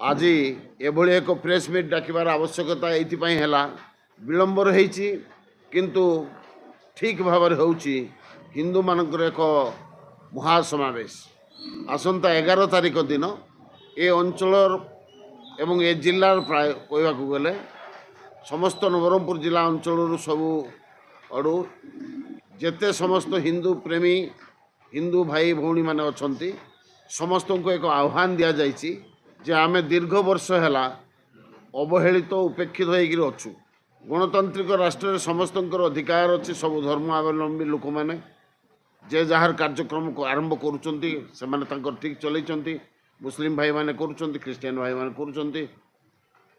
आज एभली एक प्रेस मीट डाकिबार आवश्यकता एइथिपाई हैला विलंबर होईची किंतु ठीक भाव होउची हिंदू मानकर एक महासमावेश आसंता 11 तारिख दिन ए अंचल एवं ए जिलार प्राय कहवाक गले समस्त नवरंगपुर जिला अंचल सबू अड़ू जेते समस्त हिंदू प्रेमी हिंदू भाई भौणी माने अछंती समस्त को एक आह्वान दि जाइए जे आम दीर्घ वर्ष है अवहेलित उपेक्षित होछु। गणतांत्रिक राष्ट्र समस्त अधिकार अच्छी सब धर्मावलंबी लोक मैंने जे जार कार्यक्रम को आरंभ कर ठीक चलती मुस्लिम भाई माने करुँच ख्रीस्टियान भाई माने करुँच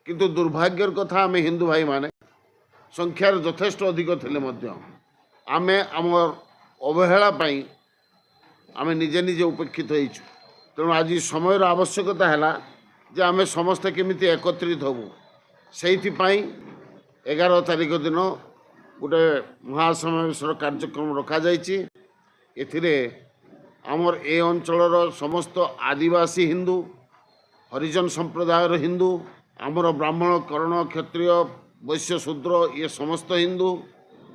किंतु दुर्भाग्यर कथा आम हिंदू भाई माने संख्यार यथेष्ट अधिक थे आम आमर अवहेला आम निजे निजे उपेक्षित होइछु। तेणु आज समय आवश्यकता है जे आम समस्ते केमिति एकत्रित हबू से 11 तारिख दिन गोटे महासमावेशर कार्यक्रम रखा एथिरे आमर ए अंचलर समस्त आदिवासी हिंदू हरिजन संप्रदायर हिंदू आमर ब्राह्मण कर्ण क्षत्रिय वैश्य शूद्र ये समस्त हिंदू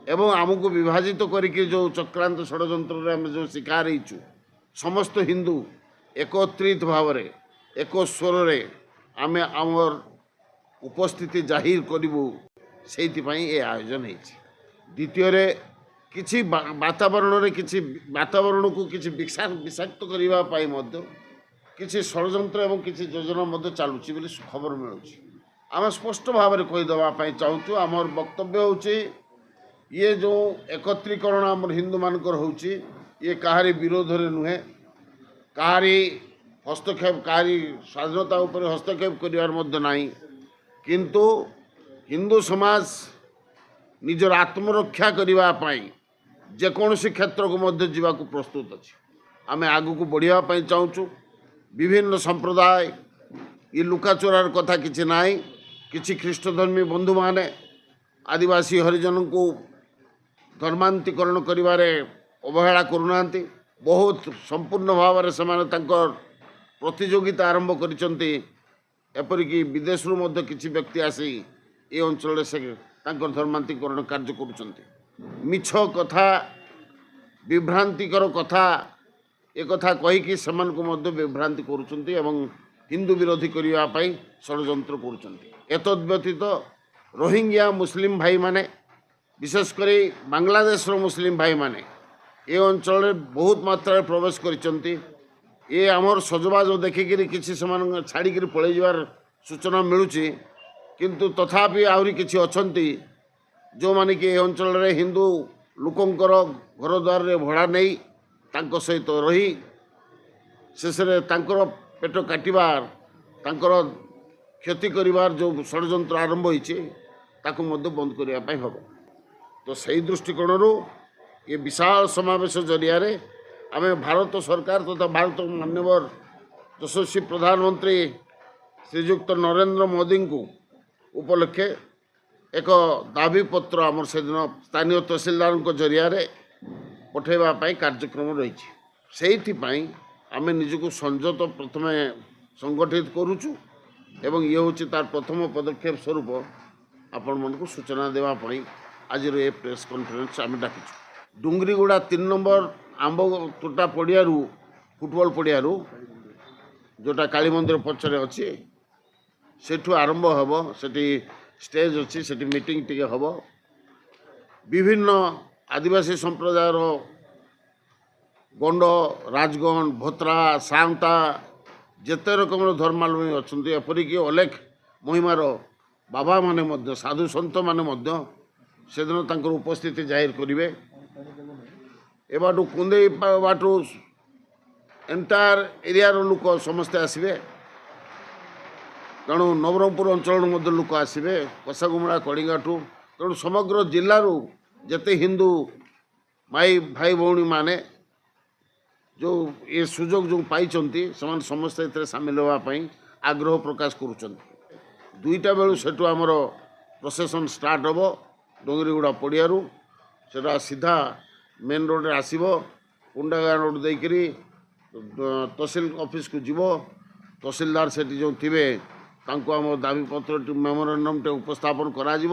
एवं आमको विभाजित करके जो चक्रांत षड्यंत्र आम जो शिकार होइछु समस्त हिंदू एकत्रित भाव एक स्वर आम आमर उपस्थिति जाहिर करूँ से आयोजन द्वितीय किसी वातावरण वातावरण को किसी विषाक्त करने किसी षड्यंत्र एवं किसी योजना चलुची बोली खबर मिलूँ। आम स्पष्ट भाव में कहीदेवाई चाहूँ आमर वक्तव्य हूँ ये जो एकत्रीकरण आम हिंदू मानकर होची ये कहारी विरोध रे नुहे कहारी हस्तक्षेप कहारी स्वाधीनता उपर हस्तक्षेप करिवार मध्य नाही किंतु हिंदू समाज निजर आत्मरक्षा करिवा पाई जेकोसी क्षेत्र को मध्य जीवाकू प्रस्तुत अच्छी आम आगू को बढ़िया पाई चाहूँ। विभिन्न संप्रदाय ये लुकाचोरार कथा किछि नाई किछि ख्रीष्टधर्मी बंधु माने आदिवासी हरिजन को धर्मांतरीकरण करिवारे अवहेला करूना बहुत संपूर्ण भाव में से प्रतियोगिता आरंभ करिसंती एपरिक विदेश किसी व्यक्ति आसी ये अंचल से धर्मांतरीकरण कार्य करुँच मिछ कथा विभ्रांतिकर कथा एक कथा कहीकि सेमान को मध्य विभ्रांति करुँच हिंदू विरोधी करने षड्यंत्र करुँच। एतद्व्यतीत रोहिंग्या मुस्लिम भाई माने विशेषकर बांग्लादेश मुस्लिम भाई माने ये अंचल बहुत मात्रा प्रवेश कर ये आमर सजबाज देखिकी किसी छाड़िक पलि जावार सूचना मिलूँ किंतु तथापि आहरी किसी अच्छी जो माने कि अंचल हिंदू लोकंकर घर द्वार भड़ा नहीं तांको सहित रही शेष पेट काटिबार तांकर क्षति करिवार जो षड्यंत्र आरंभ होइछे ताकू मध्य बंद करने हम तो सही दृष्टिकोण ये विशाल समावेश जरिया आम भारत सरकार तथा भारत माननीय यशस्वी प्रधानमंत्री श्रीजुक्त नरेंद्र मोदी को उपलक्षे एक दाबी पत्र आमर से दिन स्थानीय तहसीलदार जरिया पठेवाई कार्यक्रम रही से आम निजक संयत प्रथम संगठित करुचु एवं ये हूँ तार प्रथम पदक्षेप स्वरूप आपण मन को सूचना देवाई आज ये प्रेस कॉन्फ्रेंस आम डाकिचु। डुंगरीगुड़ा 3 नंबर आंब तोटा पड़ियारू फुटबॉल पड़ियारू जोटा काली मंदिर पछरे अच्छी सेठू आरंभ हम सेठी स्टेज अच्छी सेठी मीटिंग टिके हम विभिन्न आदिवासी संप्रदायर गंड राजगण भोत्रा सांता जेते रकम धर्मावलंबी अच्छा एपरिक अलेख महिमार बाबा माने साधु सन्त माने से दिन उपस्थिति जाहिर करेंगे ए बाटू कुंदे बाटू एंटायर एरिया लोक समस्ते आसवे तेणु नवरंगपुर अंचल लोक आसवे कसागुमड़ा कलिंगाठू तेणु समग्र जिलू जेते हिंदू माई भाई भौणी माने जो ये सुजोग जो पाई समस्ते सामिल होगापी आग्रह प्रकाश करुँच। 2टा बेलू सेठू आमर प्रोसेसन स्टार्ट हम डोंगरीगुड़ा पड़ियारू सेटा सीधा मेन रोड आसब कुंडागाँ रोड देकरी तहसिल ऑफिस को जीव तहसिलदार से जो थे ତାଙ୍କୁ ଆମ ଦାବିପତ୍ରଟି ମେମୋରାଣ୍ଡମଟେ ଉପସ୍ଥାପନ କରାଯିବ।